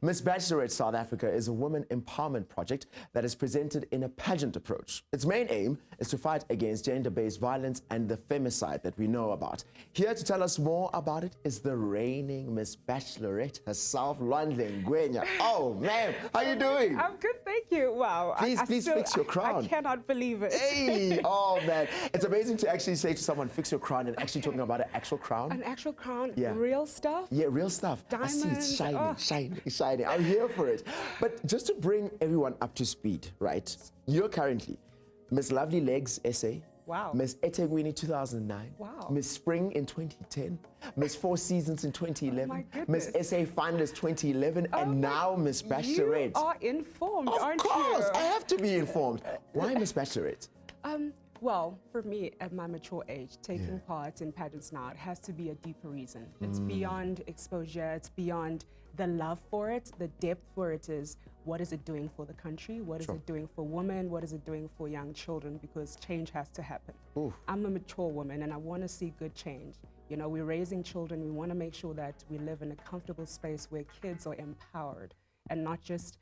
Miss Bachelorette South Africa is a woman empowerment project that is presented in a pageant approach. Its main aim is to fight against gender-based violence and the femicide that we know about. Here to tell us more about it is the reigning Miss Bachelorette herself, Lwandle Ngwenya. Oh, man, how you doing? I'm good, thank you. Wow. Please fix your crown. I cannot believe it. Hey, oh, man. It's amazing to actually say to someone, fix your crown, and actually talking about an actual crown. An actual crown? Yeah. Real stuff? Yeah, real stuff. Diamonds. I see it's shining. I'm here for it. But just to bring everyone up to speed, right? You're currently Miss Lovely Legs SA. Wow. Miss eThekwini 2009. Wow. Miss Spring in 2010. Miss Four Seasons in 2011. Oh my goodness. Miss SA Finalist 2011. And now Miss Bachelorette. You are informed, aren't you? Of course, I have to be informed. Why Miss Bachelorette? Well, for me, at my mature age, taking part in pageants now, it has to be a deeper reason. It's beyond exposure, it's beyond the love for it, the depth for it is, what is it doing for the country? What is it doing for women? What is it doing for young children? Because change has to happen. Oof. I'm a mature woman and I want to see good change. You know, we're raising children, we want to make sure that we live in a comfortable space where kids are empowered and not just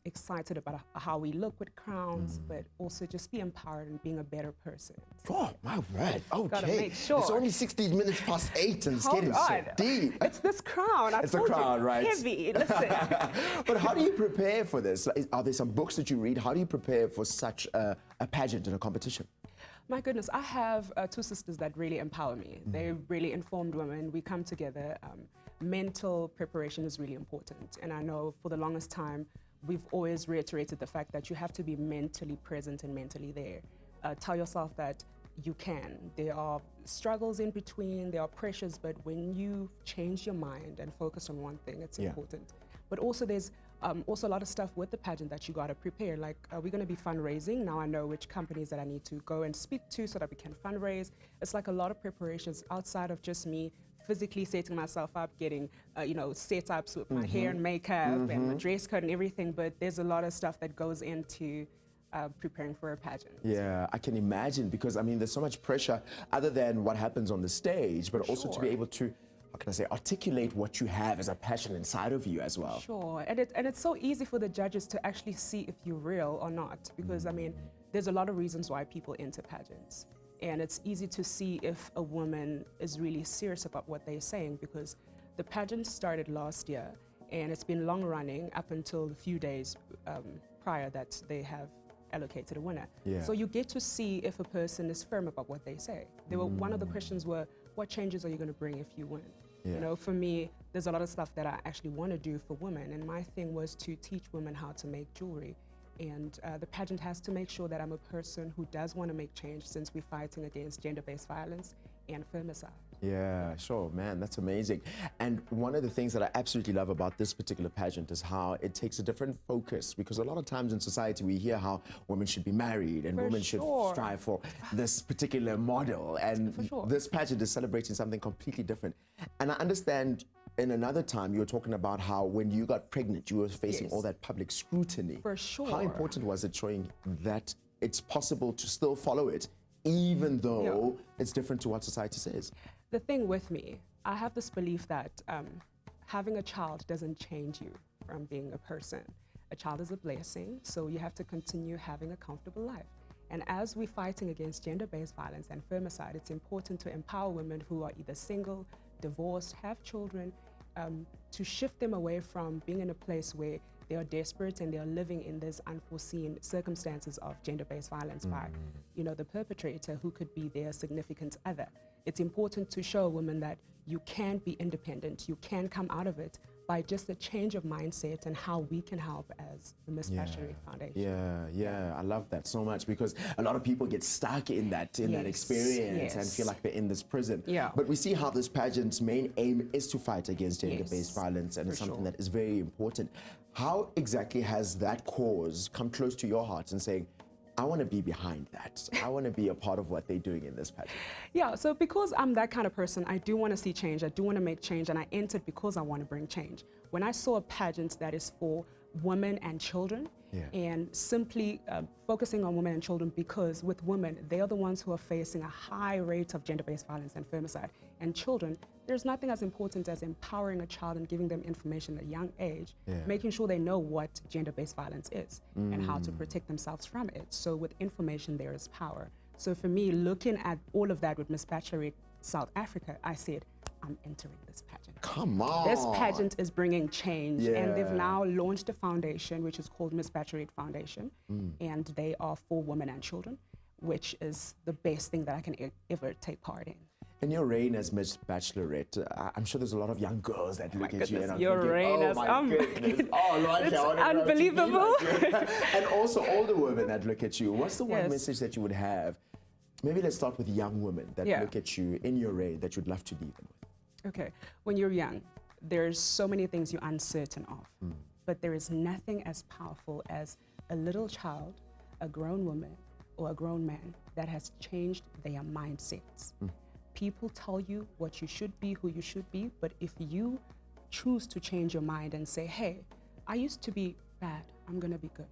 excited about how we look with crowns, but also just be empowered and being a better person. Oh, my word. Okay. Gotta make sure. It's only 16 minutes past 8 and it's getting so deep. It's this crown. It's a crown, right? Heavy. Listen. But how do you prepare for this? Are there some books that you read? How do you prepare for such a pageant and a competition? My goodness, I have two sisters that really empower me. They're really informed women. We come together. Mental preparation is really important. And I know for the longest time, we've always reiterated the fact that you have to be mentally present and mentally there. Tell yourself that you can. There are struggles in between, there are pressures, but when you change your mind and focus on one thing, it's important. But also there's also a lot of stuff with the pageant that you gotta prepare. Like we're gonna be fundraising. Now I know which companies that I need to go and speak to so that we can fundraise. It's like a lot of preparations outside of just me physically setting myself up, getting, setups with my hair and makeup and my dress code and everything, but there's a lot of stuff that goes into preparing for a pageant. Yeah, I can imagine, because I mean, there's so much pressure other than what happens on the stage, but also to be able to, how can I say, articulate what you have as a passion inside of you as well. Sure, and it's so easy for the judges to actually see if you're real or not, because I mean, there's a lot of reasons why people enter pageants. And it's easy to see if a woman is really serious about what they're saying, because the pageant started last year and it's been long running up until a few days prior that they have allocated a winner. Yeah. So you get to see if a person is firm about what they say. One of the questions were, what changes are you going to bring if you win? Yeah. You know, for me, there's a lot of stuff that I actually want to do for women, and my thing was to teach women how to make jewelry. And the pageant has to make sure that I'm a person who does want to make change, since we're fighting against gender-based violence and femicide. Yeah, sure, man, that's amazing. And one of the things that I absolutely love about this particular pageant is how it takes a different focus, because a lot of times in society we hear how women should be married and women should strive for this particular model, and this pageant is celebrating something completely different. And I understand in another time you were talking about how when you got pregnant you were facing all that public scrutiny. For sure. How important was it showing that it's possible to still follow it even though it's different to what society says? The thing with me, I have this belief that having a child doesn't change you from being a person. A child is a blessing, so you have to continue having a comfortable life. And as we're fighting against gender-based violence and femicide, it's important to empower women who are either single, divorced, have children, to shift them away from being in a place where they are desperate and they are living in these unforeseen circumstances of gender-based violence by, the perpetrator, who could be their significant other. It's important to show women that you can be independent, you can come out of it by just a change of mindset, and how we can help as the Miss Bachelorette Foundation. Yeah, I love that so much, because a lot of people get stuck in that experience and feel like they're in this prison. Yeah. But we see how this pageant's main aim is to fight against gender-based violence, and it's something that is very important. How exactly has that cause come close to your heart and saying, I want to be behind that. I want to be a part of what they're doing in this pageant? Yeah, so because I'm that kind of person, I do want to see change, I do want to make change, and I entered because I want to bring change. When I saw a pageant that is for women and children, and simply focusing on women and children, because with women, they are the ones who are facing a high rate of gender-based violence and femicide. And children, there's nothing as important as empowering a child and giving them information at a young age, making sure they know what gender-based violence is and how to protect themselves from it. So with information, there is power. So for me, looking at all of that with Miss Bachelorette South Africa, I said, I'm entering this pageant. Come on. This pageant is bringing change, and they've now launched a foundation which is called Miss Bachelorette Foundation, and they are for women and children, which is the best thing that I can ever take part in. In your reign as Miss Bachelorette, I'm sure there's a lot of young girls that look at you and are your thinking, reign oh as my goodness, oh Lord, it's I wanna grow up to be unbelievable. like you. And also older women that look at you. What's the one message that you would have? Maybe let's start with young women that look at you in your reign that you'd love to leave them with. Okay, when you're young, there's so many things you're uncertain of, but there is nothing as powerful as a little child, a grown woman, or a grown man that has changed their mindsets. People tell you what you should be, who you should be, but if you choose to change your mind and say, hey, I used to be bad, I'm gonna be good.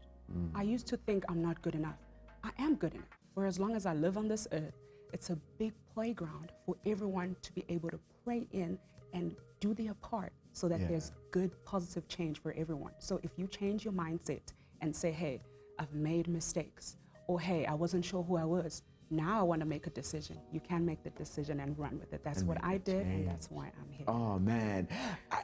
I used to think I'm not good enough. I am good enough. For as long as I live on this earth, it's a big playground for everyone to be able to play in and do their part so that there's good, positive change for everyone. So if you change your mindset and say, hey, I've made mistakes, or hey, I wasn't sure who I was, now I want to make a decision. You can make the decision and run with it. That's what I did, and that's why I'm here. Oh man,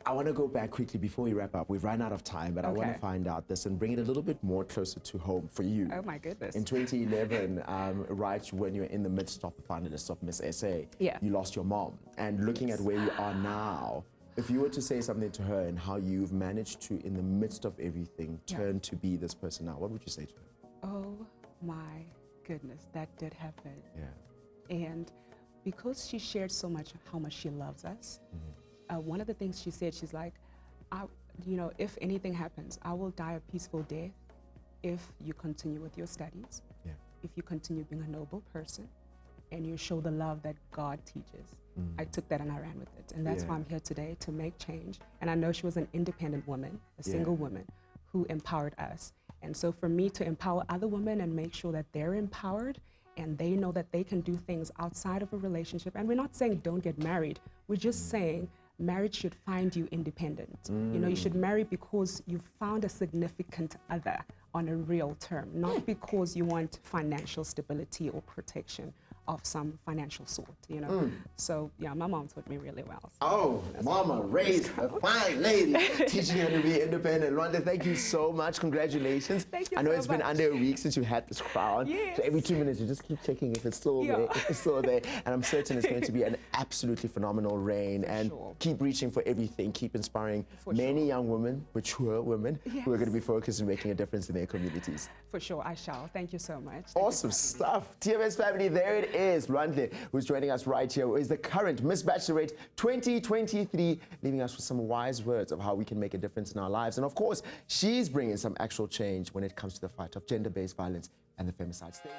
I want to go back quickly before we wrap up. We've run out of time, but I want to find out this and bring it a little bit more closer to home for you. Oh my goodness. In 2011, right when you're in the midst of the finalists of Miss SA, you lost your mom. And looking at where you are now, if you were to say something to her and how you've managed to, in the midst of everything, turn to be this person now, what would you say to her? Oh my goodness, that did happen. And because she shared so much how much she loves us, one of the things she said, she's like, you know, if anything happens, I will die a peaceful death if you continue with your studies, if you continue being a noble person, and you show the love that God teaches. I took that and I ran with it. And that's why I'm here today, to make change. And I know she was an independent woman, a single woman, who empowered us. And so for me to empower other women and make sure that they're empowered and they know that they can do things outside of a relationship. And we're not saying don't get married. We're just saying marriage should find you independent. You know, you should marry because you've found a significant other on a real term, not because you want financial stability or protection of some financial sort, you know. So yeah, my mom taught me really well. So oh, mama raised a fine lady, teaching her to be independent. Lwandle, thank you so much. Congratulations. Thank you I know so it's been under a week since you had this crown. So every 2 minutes you just keep checking if it's still there, if it's still there. And I'm certain it's going to be an absolutely phenomenal reign. And keep reaching for everything, keep inspiring many young women, mature women, who are going to be focused on making a difference in their communities. For sure, I shall. Thank you so much. Awesome stuff. TMS family, there it is. Lwandle, who's joining us right here, is the current Miss Bachelorette 2023, leaving us with some wise words of how we can make a difference in our lives. And of course, she's bringing some actual change when it comes to the fight of gender-based violence and the femicide. Stay